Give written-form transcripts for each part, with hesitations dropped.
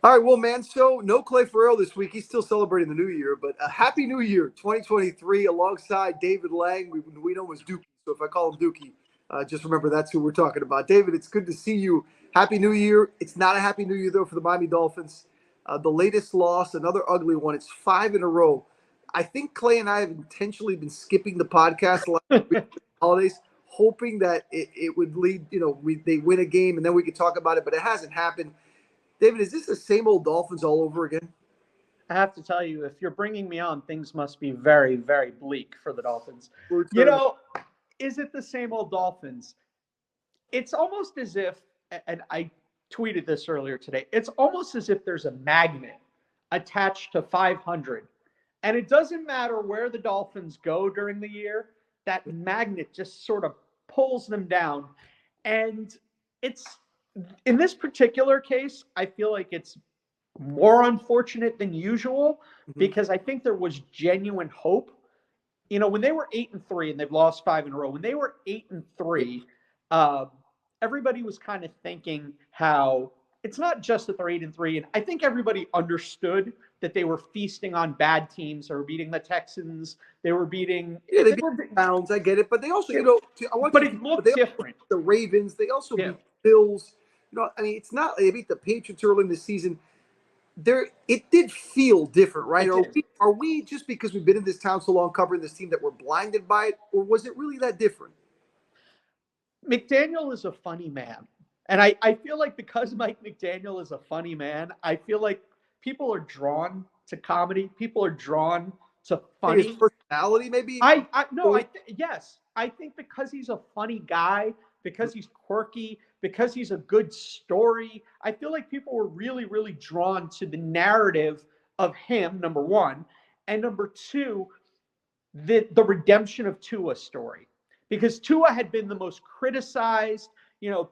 All right, well, man, so no Clay Farrell this week. He's still celebrating the new year, but a happy new year, 2023, alongside David Lang. We know him as Dookie, so if I call him Dookie, just remember that's who we're talking about. David, it's good to see you. Happy New Year. It's not a happy new year, though, for the Miami Dolphins. The latest loss, another ugly one. It's 5 in a row. I think Clay and I have intentionally been skipping the podcast last week for the holidays, hoping that it would lead, they win a game and then we could talk about it, but it hasn't happened. David, is this the same old Dolphins all over again? I have to tell you, if you're bringing me on, things must be very, very bleak for the Dolphins. Is it the same old Dolphins? It's almost as if, and I tweeted this earlier today, it's almost as if there's a magnet attached to 500. And it doesn't matter where the Dolphins go during the year, that magnet just sort of pulls them down. And in this particular case, I feel like it's more unfortunate than usual because I think there was genuine hope. When they were 8-3 and they've lost 5 in a row, when they were 8-3, everybody was kind of thinking how it's not just that they're 8-3. And I think everybody understood that they were feasting on bad teams. They were beating the Texans. They were beating. Yeah, they beat the Browns. I get it, but they also, it looked different. The Ravens. They also beat the Bills. It's not they beat the Patriots early in the season. It did feel different, right? Are we just because we've been in this town so long covering this team that we're blinded by it, or was it really that different? McDaniel is a funny man. And I feel like because Mike McDaniel is a funny man, I feel like people are drawn to comedy. People are drawn to funny. His personality, maybe? Yes. I think because he's a funny guy, because he's quirky, because he's a good story, I feel like people were really, really drawn to the narrative of him, number one. And number two, the redemption of Tua's story. Because Tua had been the most criticized.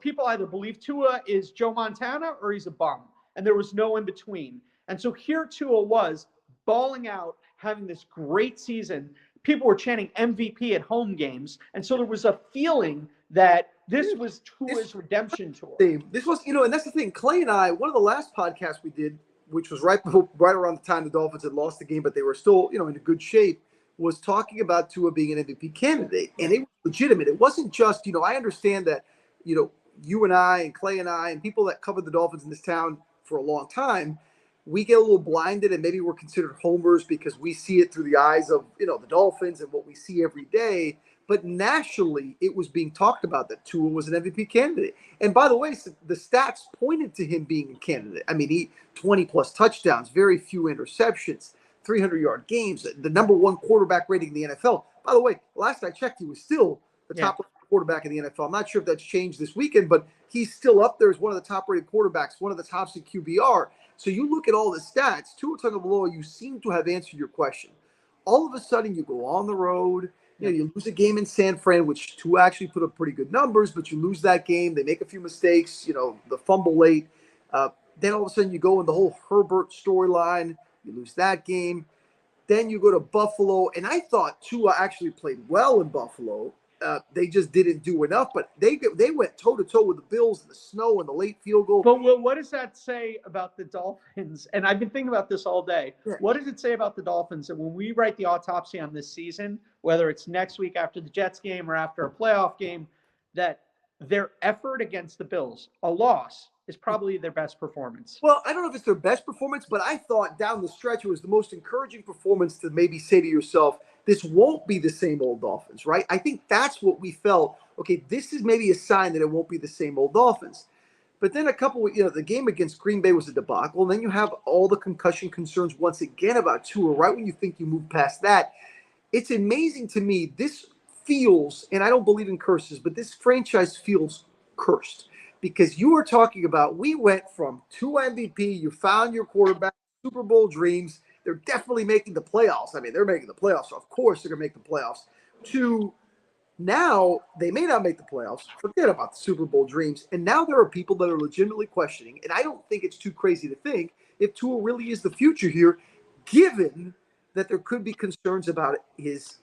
People either believe Tua is Joe Montana or he's a bum. And there was no in between. And so here Tua was balling out, having this great season. People were chanting MVP at home games. And so there was a feeling that this was Tua's redemption tour. This was, and that's the thing. Clay and I, one of the last podcasts we did, which was right around the time the Dolphins had lost the game, but they were still, in a good shape, was talking about Tua being an MVP candidate. And it was legitimate. It wasn't just, I understand that, you and I and Clay and I and people that covered the Dolphins in this town for a long time, we get a little blinded and maybe we're considered homers because we see it through the eyes of, the Dolphins and what we see every day. But nationally, it was being talked about that Tua was an MVP candidate. And by the way, the stats pointed to him being a candidate. He 20-plus touchdowns, very few interceptions, 300-yard games, the number one quarterback rating in the NFL. By the way, last I checked, he was still the top quarterback in the NFL. I'm not sure if that's changed this weekend, but he's still up there as one of the top-rated quarterbacks, one of the tops in QBR. So you look at all the stats, Tua Tagovailoa, you seem to have answered your question. All of a sudden, you go on the road. You lose a game in San Fran, which Tua actually put up pretty good numbers, but you lose that game. They make a few mistakes, the fumble late. Then all of a sudden you go in the whole Herbert storyline. You lose that game. Then you go to Buffalo. And I thought Tua actually played well in Buffalo. They just didn't do enough, but they went toe-to-toe with the Bills in the snow and the late field goal. But what does that say about the Dolphins? And I've been thinking about this all day. Yeah. What does it say about the Dolphins that when we write the autopsy on this season, whether it's next week after the Jets game or after a playoff game, that their effort against the Bills, a loss, is probably their best performance? Well, I don't know if it's their best performance, but I thought down the stretch it was the most encouraging performance to maybe say to yourself, this won't be the same old Dolphins, right? I think that's what we felt. Okay, this is maybe a sign that it won't be the same old Dolphins. But then the game against Green Bay was a debacle. And then you have all the concussion concerns once again about Tua, right when you think you move past that. It's amazing to me. This feels, and I don't believe in curses, but this franchise feels cursed. Because you were talking about, we went from Tua MVP, you found your quarterback, Super Bowl dreams. They're definitely making the playoffs. They're making the playoffs. So of course they're going to make the playoffs. To now, they may not make the playoffs. Forget about the Super Bowl dreams. And now there are people that are legitimately questioning, and I don't think it's too crazy to think, if Tua really is the future here, given that there could be concerns about his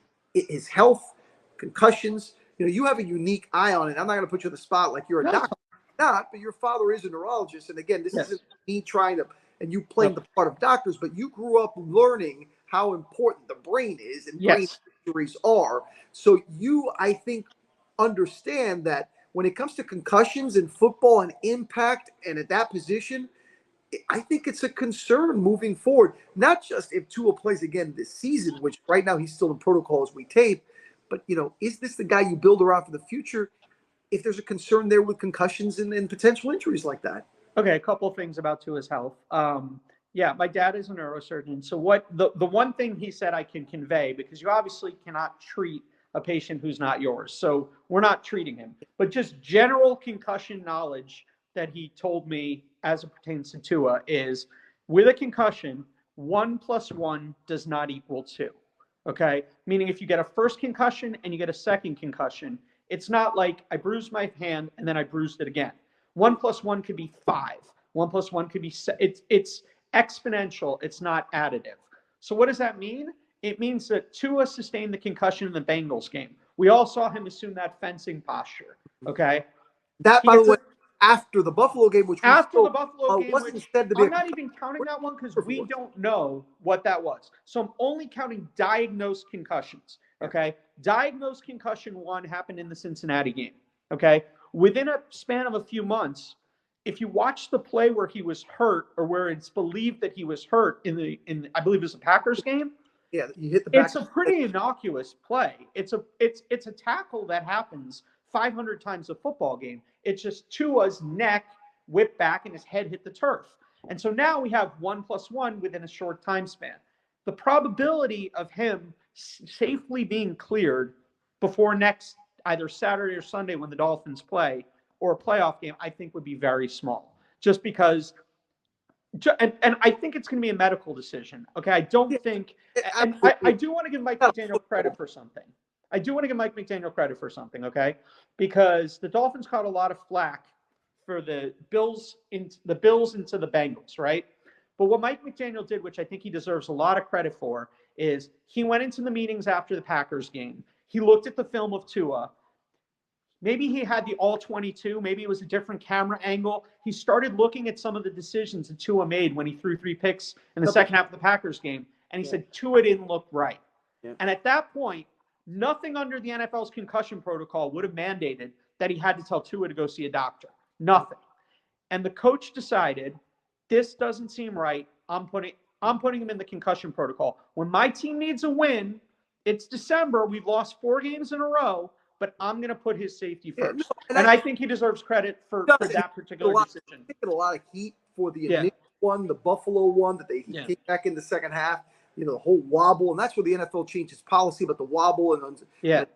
health, concussions. You have a unique eye on it. I'm not going to put you on the spot like you're a doctor. Not, but your father is a neurologist. And again, this isn't me trying to and you playing the part of doctors, but you grew up learning how important the brain is and brain injuries are. So you, I think, understand that when it comes to concussions in football and impact and at that position, I think it's a concern moving forward. Not just if Tua plays again this season, which right now he's still in protocol as we tape, but is this the guy you build around for the future? If there's a concern there with concussions and potential injuries like that. Okay, a couple of things about Tua's health. Yeah, my dad is a neurosurgeon. So what the one thing he said I can convey, because you obviously cannot treat a patient who's not yours. So we're not treating him. But just general concussion knowledge that he told me as it pertains to Tua is, with a concussion, 1 + 1 does not equal 2. Okay? Meaning if you get a first concussion and you get a second concussion, it's not like I bruised my hand and then I bruised it again. 1 + 1 could be 5. 1 + 1 could be it's exponential. It's not additive. So what does that mean? It means that Tua sustained the concussion in the Bengals game. We all saw him assume that fencing posture. Okay. That, by the way, after the Buffalo game, which after the Buffalo game, wasn't said to be. I'm not even counting that one because we don't know what that was. So I'm only counting diagnosed concussions. Okay. Diagnosed concussion 1 happened in the Cincinnati game. Okay. Within a span of a few months, if you watch the play where he was hurt, or where it's believed that he was hurt in I believe it was the Packers game. Yeah, you hit the back. It's a pretty innocuous play. It's a tackle that happens 500 times a football game. It's just Tua's neck whipped back and his head hit the turf. And so now we have 1 + 1 within a short time span. The probability of him safely being cleared before next either Saturday or Sunday when the Dolphins play, or a playoff game, I think would be very small. Just because, and I think it's going to be a medical decision. Okay, I don't think, and I do want to give Mike McDaniel credit for something. Okay, because the Dolphins caught a lot of flack for the Bills into the Bengals, right? But what Mike McDaniel did, which I think he deserves a lot of credit for, is he went into the meetings after the Packers game. He looked at the film of Tua. Maybe he had the all 22. Maybe it was a different camera angle. He started looking at some of the decisions that Tua made when he threw 3 picks in the second half of the Packers game. And he said, Tua didn't look right. Yeah. And at that point, nothing under the NFL's concussion protocol would have mandated that he had to tell Tua to go see a doctor. Nothing. And the coach decided, this doesn't seem right. I'm putting him in the concussion protocol. When my team needs a win, it's December. We've lost 4 games in a row. But I'm going to put his safety first. And I think he deserves credit for that particular decision. Taking a lot of heat for the initial one, the Buffalo one that he came back in the second half, the whole wobble. And that's where the NFL changed its policy, but the wobble and the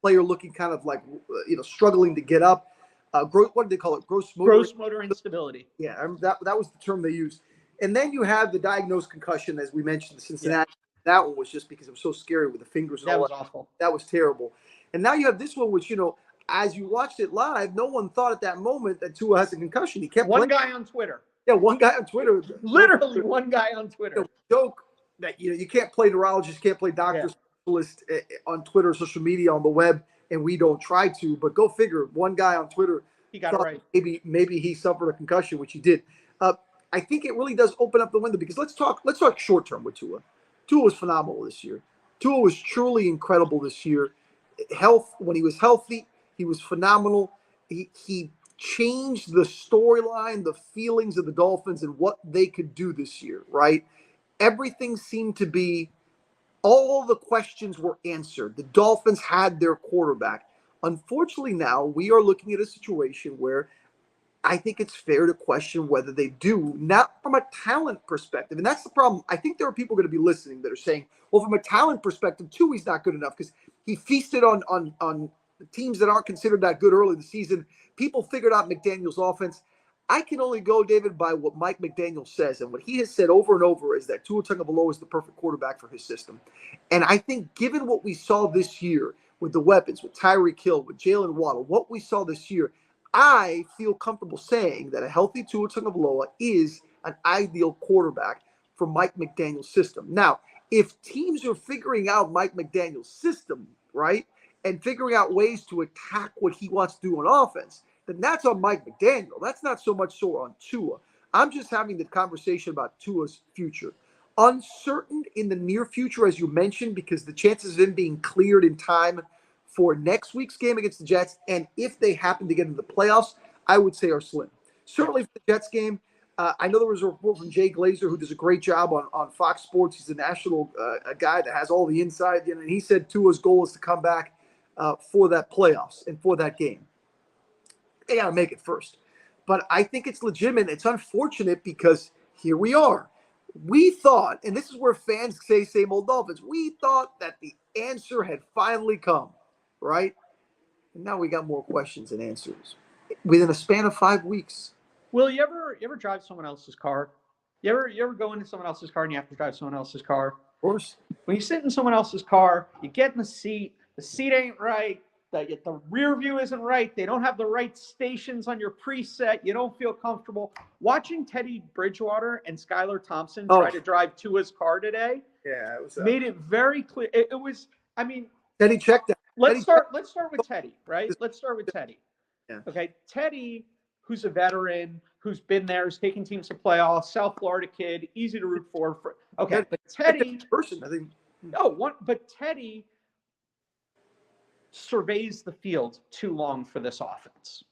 player looking kind of like, struggling to get up. What did they call it? Gross motor instability. Yeah, that was the term they used. And then you have the diagnosed concussion, as we mentioned, the Cincinnati. Yeah. That one was just because it was so scary with the fingers. That was awful. That was terrible. And now you have this one, which, as you watched it live, no one thought at that moment that Tua has a concussion. He kept one guy on Twitter. Yeah, one guy on Twitter. Literally one guy on Twitter. Joke that, you can't play neurologist, can't play doctor, specialist on Twitter, social media, on the web, and we don't try to. But go figure, one guy on Twitter, he got it right. Maybe he suffered a concussion, which he did. I think it really does open up the window, because let's talk short term with Tua. Tua was phenomenal this year. Tua was truly incredible this year. When he was healthy, he was phenomenal. He changed the storyline, the feelings of the Dolphins and what they could do this year, right? Everything seemed to be, all the questions were answered. The Dolphins had their quarterback. Unfortunately, now we are looking at a situation where I think it's fair to question whether they do, not from a talent perspective. And that's the problem. I think there are people going to be listening that are saying, well, from a talent perspective, too, he's not good enough because he feasted on teams that aren't considered that good early in the season. People figured out McDaniel's offense. I can only go, David, by what Mike McDaniel says. And what he has said over and over is that Tua Tagovailoa is the perfect quarterback for his system. And I think given what we saw this year with the weapons, with Tyreek Hill, with Jalen Waddle, what we saw this year, I feel comfortable saying that a healthy Tua Tagovailoa is an ideal quarterback for Mike McDaniel's system. Now, if teams are figuring out Mike McDaniel's system, right, and figuring out ways to attack what he wants to do on offense, then that's on Mike McDaniel. That's not so much so on Tua. I'm just having the conversation about Tua's future. Uncertain in the near future, as you mentioned, because the chances of him being cleared in time for next week's game against the Jets, and if they happen to get into the playoffs, I would say are slim. Certainly for the Jets game, I know there was a report from Jay Glazer, who does a great job on Fox Sports. He's a national a guy that has all the inside, and he said Tua's goal is to come back for that playoffs and for that game. They got to make it first. But I think it's legitimate. It's unfortunate because here we are. We thought, and this is where fans say same old Dolphins, we thought that the answer had finally come, right? And now we got more questions and answers within a span of 5 weeks. Will you ever drive someone else's car? You ever go into someone else's car and you have to drive someone else's car? Of course. When you sit in someone else's car, you get in the seat ain't right, the rear view isn't right, they don't have the right stations on your preset, you don't feel comfortable. Watching Teddy Bridgewater and Skylar Thompson try to drive Tua's car today it was made it very clear. It was, I mean, Teddy checked that. Let's start with Teddy, right? Let's start with Teddy. Yeah. Okay, Teddy, who's a veteran, who's been there, who's taking teams to playoffs, South Florida kid, easy to root for. Okay, but Teddy, person, I think. But Teddy surveys the field too long for this offense.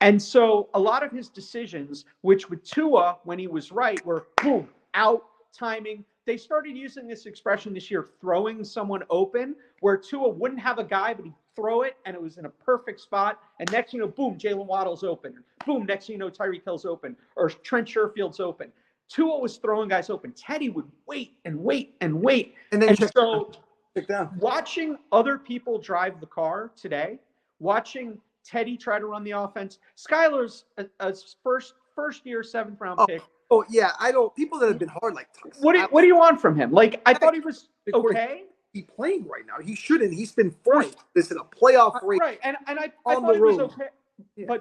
And so a lot of his decisions, which with Tua, when he was right, were boom, out, timing. They started using this expression this year, throwing someone open, where Tua wouldn't have a guy, but he'd throw it, and it was in a perfect spot. And next thing you know, boom, Jalen Waddle's open. Boom, next thing you know, Tyreek Hill's open, or Trent Sherfield's open. Tua was throwing guys open. Teddy would wait and wait and wait. And then watching other people drive the car today, watching Teddy try to run the offense, Skylar's a first year 7th round pick. Oh yeah, people that have been hard like. What do you want from him? Like, I thought he was okay. He's playing right now. He shouldn't. He's been forced this in a playoff race. Right, and I thought he was okay. Yeah.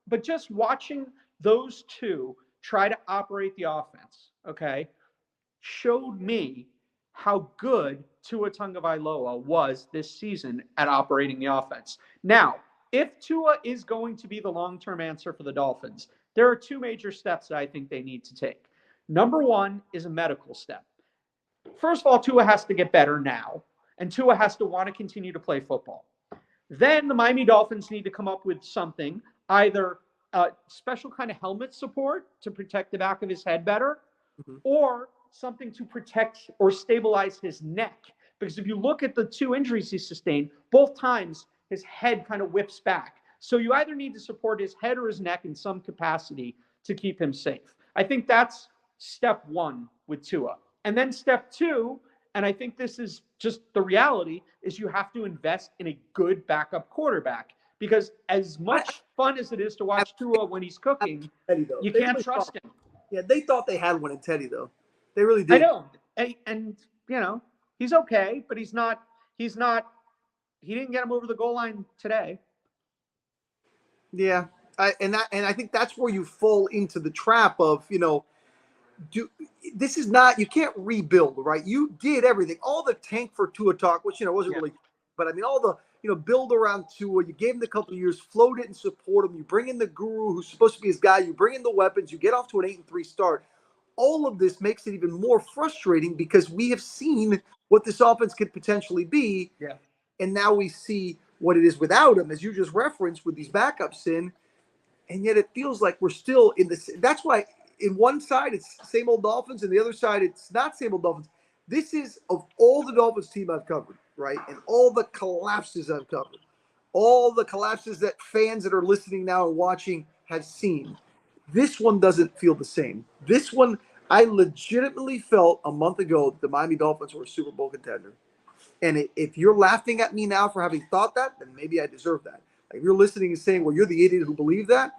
But just watching those two try to operate the offense, okay, showed me how good Tua Tagovailoa was this season at operating the offense. Now, if Tua is going to be the long-term answer for the Dolphins, there are 2 major steps that I think they need to take. Number 1 is a medical step. First of all, Tua has to get better now, and Tua has to want to continue to play football. Then the Miami Dolphins need to come up with something, either a special kind of helmet support to protect the back of his head better, or something to protect or stabilize his neck. Because if you look at the 2 injuries he sustained, both times his head kind of whips back. So you either need to support his head or his neck in some capacity to keep him safe. I think that's step 1 with Tua. And then step 2, and I think this is just the reality, is you have to invest in a good backup quarterback. Because as much fun as it is to watch Tua when he's cooking, you can't trust him. Yeah, they thought they had one in Teddy, though. They really did. I know. And you know, he's okay, but he didn't get him over the goal line today. Yeah. And I think that's where you fall into the trap of, this is not, you can't rebuild, right? You did everything. All the tank for Tua talk, which, wasn't really, but I mean, all the, build around Tua, you gave him the couple of years, float it and support him. You bring in the guru who's supposed to be his guy. You bring in the weapons. You get off to an 8-3 start. All of this makes it even more frustrating because we have seen what this offense could potentially be. Yeah. And now we see what it is without him, as you just referenced with these backups in. And yet it feels like we're still in this. That's why in one side it's same old Dolphins, and the other side it's not same old Dolphins. This is, of all the Dolphins team I've covered, right, and all the collapses I've covered, all the collapses that fans that are listening now and watching have seen, this one doesn't feel the same. This one, I legitimately felt a month ago that the Miami Dolphins were a Super Bowl contender. And if you're laughing at me now for having thought that, then maybe I deserve that. Like, if you're listening and saying, well, you're the idiot who believed that,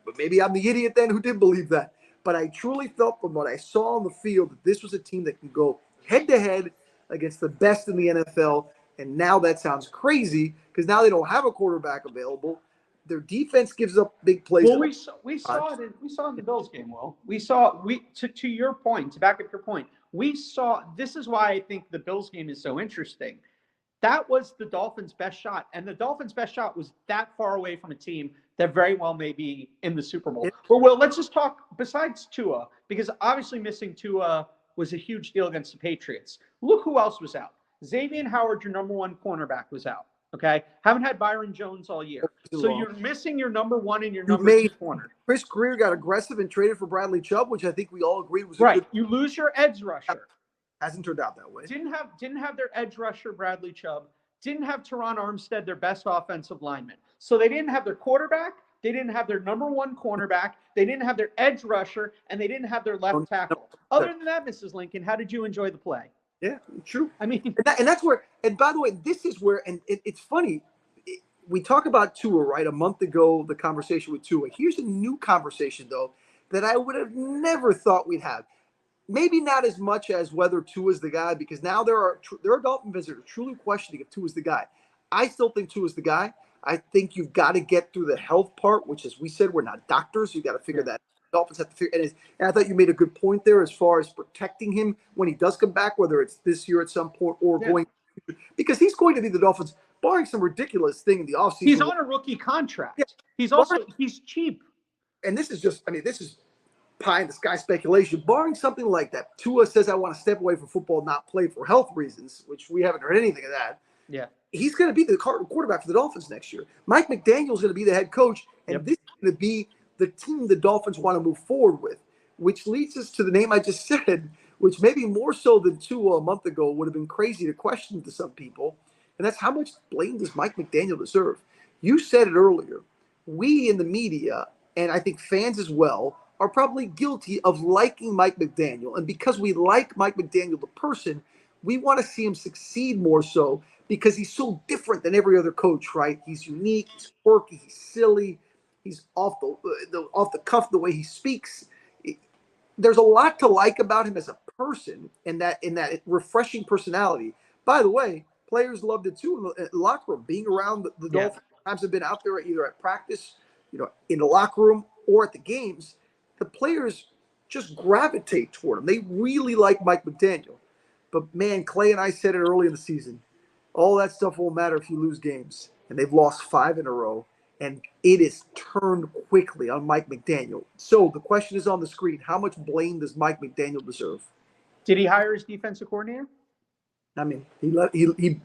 but maybe I'm the idiot then who did believe that. But I truly felt from what I saw on the field that this was a team that can go head-to-head against the best in the NFL. And now that sounds crazy because now they don't have a quarterback available. Their defense gives up big plays. Well, we saw it in the Bills game, Will. To your point, to back up your point, we saw, this is why I think the Bills game is so interesting. That was the Dolphins' best shot. And the Dolphins' best shot was that far away from a team that very well may be in the Super Bowl. But, Will, let's just talk besides Tua, because obviously missing Tua was a huge deal against the Patriots. Look who else was out. Xavier Howard, your number one cornerback, was out. Okay? Haven't had Byron Jones all year. So you're missing your number one and your number two corner. Chris Greer got aggressive and traded for Bradley Chubb, which I think we all agreed was right. Good. You lose your edge rusher. Hasn't turned out that way. Didn't have their edge rusher, Bradley Chubb. Didn't have Teron Armstead, their best offensive lineman. So they didn't have their quarterback. They didn't have their number one cornerback. They didn't have their edge rusher, and they didn't have their left tackle. Other than that, Mrs. Lincoln, how did you enjoy the play? Yeah, true. I mean, and that's where. And by the way, this is where. And it's funny. We talk about Tua, right? A month ago, the conversation with Tua. Here's a new conversation, though, that I would have never thought we'd have. Maybe not as much as whether Tua's the guy, because now there are Dolphin fans that are truly questioning if Tua's the guy. I still think Tua's the guy. I think you've got to get through the health part, which, as we said, we're not doctors. You've got to figure that. Dolphins have to figure. And I thought you made a good point there as far as protecting him when he does come back, whether it's this year at some point or going, because he's going to be the Dolphins, barring some ridiculous thing in the offseason. He's on a rookie contract. Yeah. He's cheap. And this is just, this is pie in the sky speculation. Barring something like that, Tua says, I want to step away from football, not play for health reasons, which we haven't heard anything of that. Yeah. He's going to be the quarterback for the Dolphins next year. Mike McDaniel is going to be the head coach, and this is going to be the team the Dolphins want to move forward with, which leads us to the name I just said, which maybe more so than Tua a month ago would have been crazy to question to some people, and that's how much blame does Mike McDaniel deserve? You said it earlier. We in the media, and I think fans as well, are probably guilty of liking Mike McDaniel, and because we like Mike McDaniel, the person, we want to see him succeed more so because he's so different than every other coach, right? He's unique, he's quirky, he's silly, he's off the cuff the way he speaks. There's a lot to like about him as a person, and that refreshing personality. By the way, players loved it too in the locker room. Being around the Dolphins, times have been out there either at practice, in the locker room or at the games. The players just gravitate toward him. They really like Mike McDaniel. But man, Clay and I said it early in the season. All that stuff won't matter if you lose games. And they've lost 5 in a row. And it is turned quickly on Mike McDaniel. So the question is on the screen. How much blame does Mike McDaniel deserve? Did he hire his defensive coordinator? He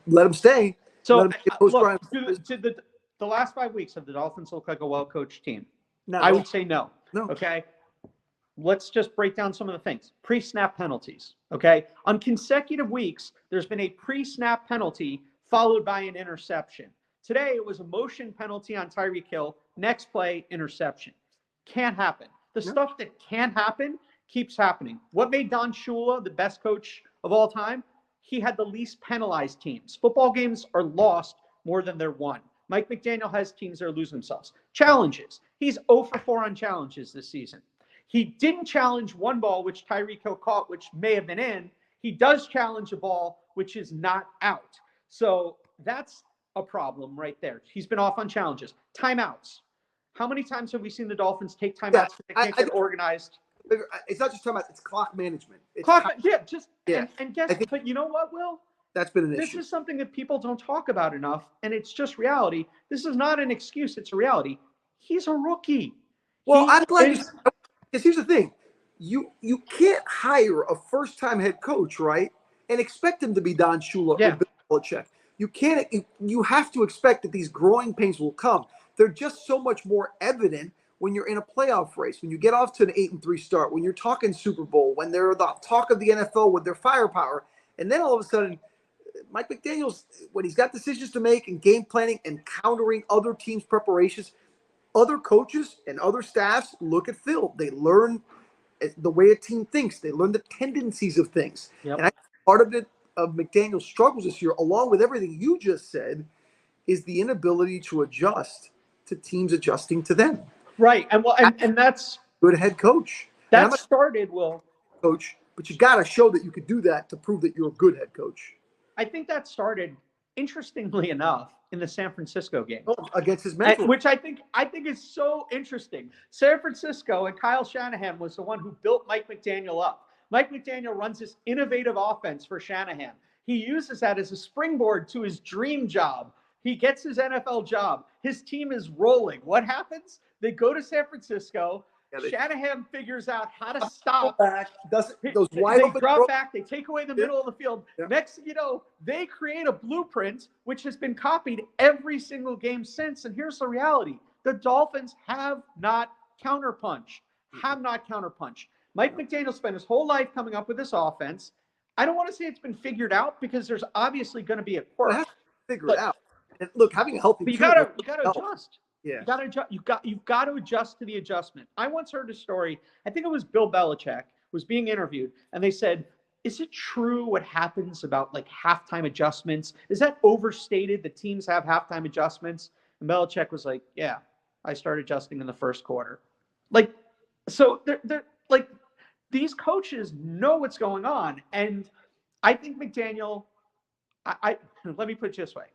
let him stay. So look, to the last 5 weeks, have the Dolphins looked like a well-coached team? No. I would say no. No. Okay. Let's just break down some of the things. Pre-snap penalties. Okay. On consecutive weeks, there's been a pre-snap penalty followed by an interception. Today, it was a motion penalty on Tyreek Hill. Next play, interception. Can't happen. The stuff that can happen keeps happening. What made Don Shula the best coach of all time? He had the least penalized teams. Football games are lost more than they're won. Mike McDaniel has teams that are losing themselves. Challenges. He's 0 for 4 on challenges this season. He didn't challenge one ball, which Tyreek Hill caught, which may have been in. He does challenge a ball, which is not out. So that's a problem right there. He's been off on challenges. Timeouts. How many times have we seen the Dolphins take timeouts so they can't get organized? It's not just timeouts, it's clock management. And guess, but you know what, Will? That's been an issue. This is something that people don't talk about enough, and it's just reality. This is not an excuse, it's a reality. He's a rookie. Well, I'm glad because here's the thing. You can't hire a first-time head coach, right, and expect him to be Don Shula or Bill Belichick. You can't. You have to expect that these growing pains will come. They're just so much more evident when you're in a playoff race, when you get off to an 8-3 start, when you're talking Super Bowl, when they're the talk of the NFL with their firepower, and then all of a sudden, Mike McDaniel's, when he's got decisions to make and game planning and countering other teams' preparations, other coaches and other staffs look at film. They learn the way a team thinks. They learn the tendencies of things. Yep. And I think part of it, of McDaniel's struggles this year, along with everything you just said, is the inability to adjust to teams adjusting to them. Right. And that's good head coach. That started, Will. Coach, but you got to show that you could do that to prove that you're a good head coach. I think that started, interestingly enough, in the San Francisco game against his mentor, which I think is so interesting. San Francisco and Kyle Shanahan was the one who built Mike McDaniel up. Mike McDaniel runs this innovative offense for Shanahan. He uses that as a springboard to his dream job. He gets his NFL job. His team is rolling. What happens? They go to San Francisco. Shanahan figures out how to stop. Those wide open drop back. They take away the middle of the field. Yeah. Next thing you know, they create a blueprint which has been copied every single game since. And here's the reality. The Dolphins have not counterpunched. Mike McDaniel spent his whole life coming up with this offense. I don't want to say it's been figured out because there's obviously going to be a quirk. Well, figure it out. And look, having a healthy team, you got to adjust. Yeah. You've got to adjust to the adjustment. I once heard a story. I think it was Bill Belichick was being interviewed, and they said, "Is it true what happens about like halftime adjustments? Is that overstated? The teams have halftime adjustments?" And Belichick was like, "Yeah, I started adjusting in the first quarter." Like, so they're like, these coaches know what's going on, and I think McDaniel. I let me put it this way.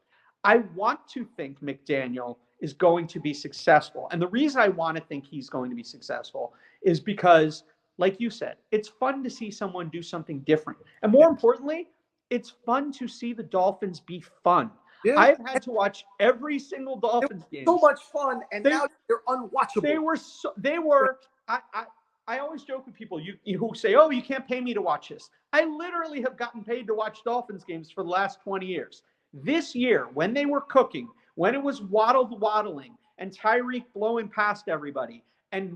I want to think McDaniel is going to be successful. And the reason I want to think he's going to be successful is because, like you said, it's fun to see someone do something different. And more importantly, it's fun to see the Dolphins be fun. Yeah. I've had to watch every single Dolphins game. So much fun, and now they're unwatchable. They were. I always joke with people who say, "Oh, you can't pay me to watch this." I literally have gotten paid to watch Dolphins games for the last 20 years. This year, when they were cooking, when it was waddling and Tyreek blowing past everybody, and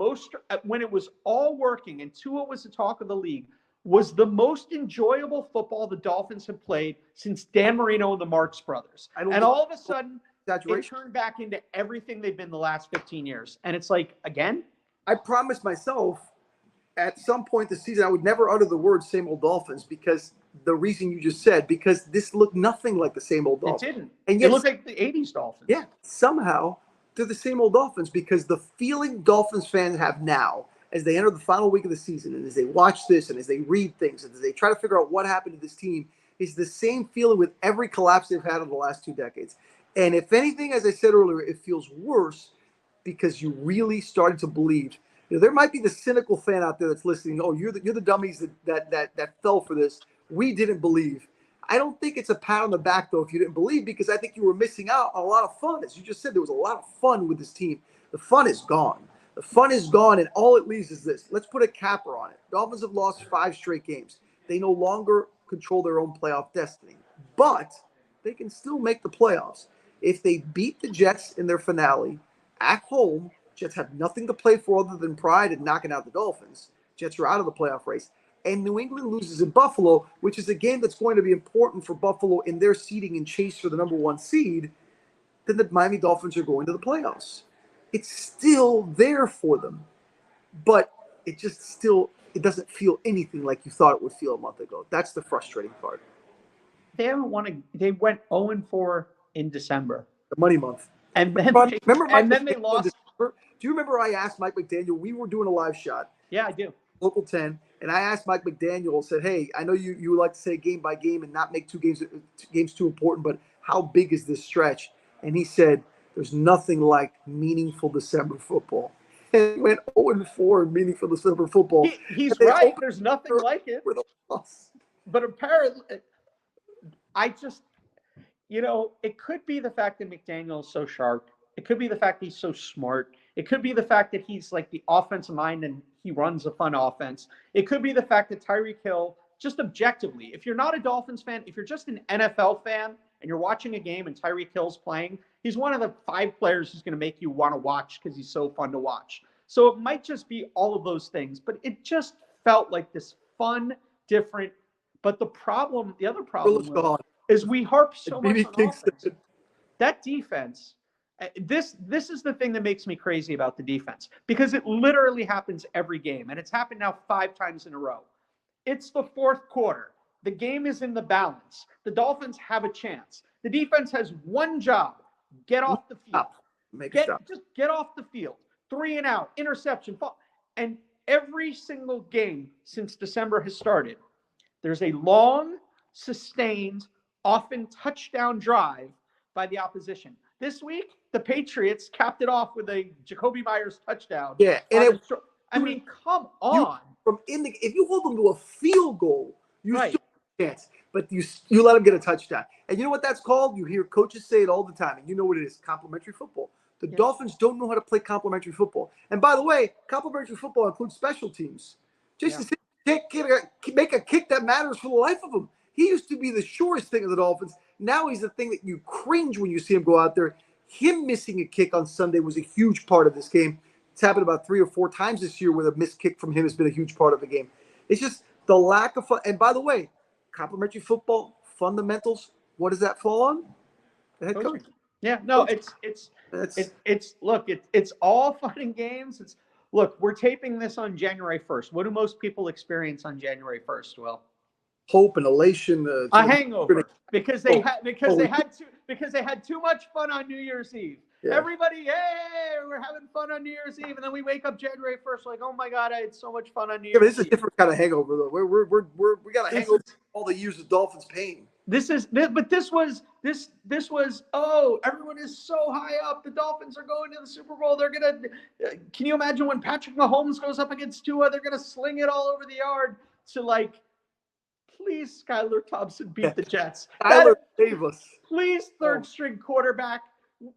when it was all working and Tua was the talk of the league, was the most enjoyable football the Dolphins have played since Dan Marino and the Marx Brothers. And all of a sudden, it turned back into everything they've been the last 15 years. And it's like, again? I promised myself at some point this season I would never utter the word same old Dolphins because the reason you just said, because this looked nothing like the same old Dolphins. It didn't. And yet, it looked like the 80s Dolphins. Yeah, somehow they're the same old Dolphins because the feeling Dolphins fans have now as they enter the final week of the season and as they watch this and as they read things and as they try to figure out what happened to this team is the same feeling with every collapse they've had in the last 2 decades. And if anything, as I said earlier, it feels worse because you really started to believe. You know, there might be the cynical fan out there that's listening. Oh, you're the dummies that fell for this. We didn't believe. I don't think it's a pat on the back, though, if you didn't believe, because I think you were missing out on a lot of fun. As you just said, there was a lot of fun with this team. The fun is gone. The fun is gone, and all it leaves is this. Let's put a capper on it. Dolphins have lost 5 straight games. They no longer control their own playoff destiny, but they can still make the playoffs. If they beat the Jets in their finale at home, Jets have nothing to play for other than pride and knocking out the Dolphins. Jets are out of the playoff race. And New England loses in Buffalo, which is a game that's going to be important for Buffalo in their seeding and chase for the number 1 seed, then the Miami Dolphins are going to the playoffs. It's still there for them. But it doesn't feel anything like you thought it would feel a month ago. That's the frustrating part. They went 0-4 in December. The money month. And then they lost. Do you remember I asked Mike McDaniel, we were doing a live shot. Yeah, I do. Local 10. And I asked Mike McDaniel, said, hey, I know you like to say game by game and not make games too important, but how big is this stretch? And he said, there's nothing like meaningful December football. And he went 0-4 in meaningful December football. He's right. There's nothing like it. But apparently, it could be the fact that McDaniel is so sharp. It could be the fact he's so smart. It could be the fact that he's like the offensive mind and he runs a fun offense. It could be the fact that Tyreek Hill, just objectively, if you're not a Dolphins fan, if you're just an NFL fan and you're watching a game and Tyreek Hill's playing, he's one of the 5 players who's going to make you want to watch because he's so fun to watch. So it might just be all of those things, but it just felt like this fun, different. But the other problem is we harp so much on offense. That defense. This is the thing that makes me crazy about the defense because it literally happens every game, and it's happened now 5 times in a row. It's the 4th quarter. The game is in the balance. The Dolphins have a chance. The defense has one job: get off the field. Just get off the field. 3 and out, interception, and every single game since December has started, there's a long, sustained, often touchdown drive by the opposition. This week, the Patriots capped it off with a Jacoby Myers touchdown. Yeah, and come on. If you hold them to a field goal, you still have a chance. but you let them get a touchdown. And you know what that's called? You hear coaches say it all the time, and you know what it is: complimentary football. The Dolphins don't know how to play complimentary football. And by the way, complimentary football includes special teams. Jason can't make a kick that matters for the life of him. He used to be the surest thing of the Dolphins. Now he's the thing that you cringe when you see him go out there. Him missing a kick on Sunday was a huge part of this game. It's happened about 3 or 4 times this year where the missed kick from him has been a huge part of the game. It's just the lack of fun. And by the way, complimentary football fundamentals, what does that fall on? The head coach. Yeah, no, it's all fun and games. Look, we're taping this on January 1st. What do most people experience on January 1st? Well, hope and elation. A hangover because they had too much fun on New Year's Eve. Yeah. Everybody, hey, we're having fun on New Year's Eve, and then we wake up January 1st like, oh my God, I had so much fun on New Year's Eve. This is a different kind of hangover though. We got a hangover all the years of Dolphins pain. This was oh, everyone is so high up. The Dolphins are going to the Super Bowl. They're gonna. Can you imagine when Patrick Mahomes goes up against Tua? They're gonna sling it all over the yard. So like, please, Skylar Thompson beat the Jets. Skylar, save us. Please, third string quarterback,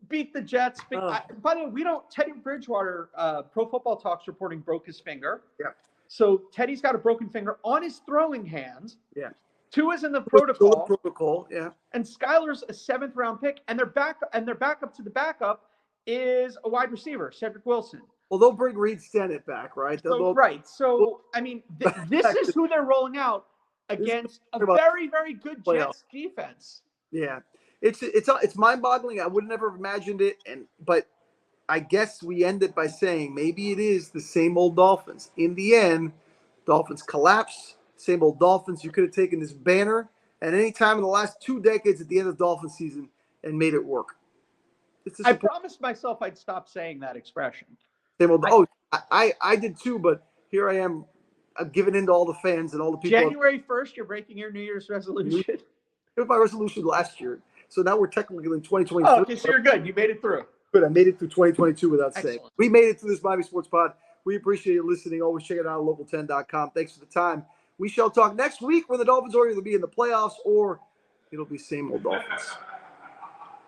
beat the Jets. By the way, we don't. Teddy Bridgewater, Pro Football Talks reporting, broke his finger. Yeah. So Teddy's got a broken finger on his throwing hand. Yeah. Tua's in the protocol. Yeah. And Skylar's a 7th round pick, and their backup to the backup is a wide receiver, Cedric Wilson. Well, they'll bring Reed Stennett back, right? So I mean, this is who they're rolling out against a very, very good Jets defense. Yeah, it's mind-boggling. I would have never imagined it, but I guess we ended by saying maybe it is the same old Dolphins. In the end, Dolphins collapse. Same old Dolphins. You could have taken this banner at any time in the last 2 decades at the end of the Dolphin season and made it work. I promised myself I'd stop saying that expression. Same old. I did too, but here I am. I'm giving in to all the fans and all the people. January 1st, you're breaking your New Year's resolution. It was my resolution last year. So now we're technically in 2023. Oh, okay, so you're good. You made it through. Good. I made it through 2022 without Excellent. saying. We made it through this Miami Sports Pod. We appreciate you listening. Always check it out at local10.com. Thanks for the time. We shall talk next week when the Dolphins are either be in the playoffs or it'll be same old Dolphins.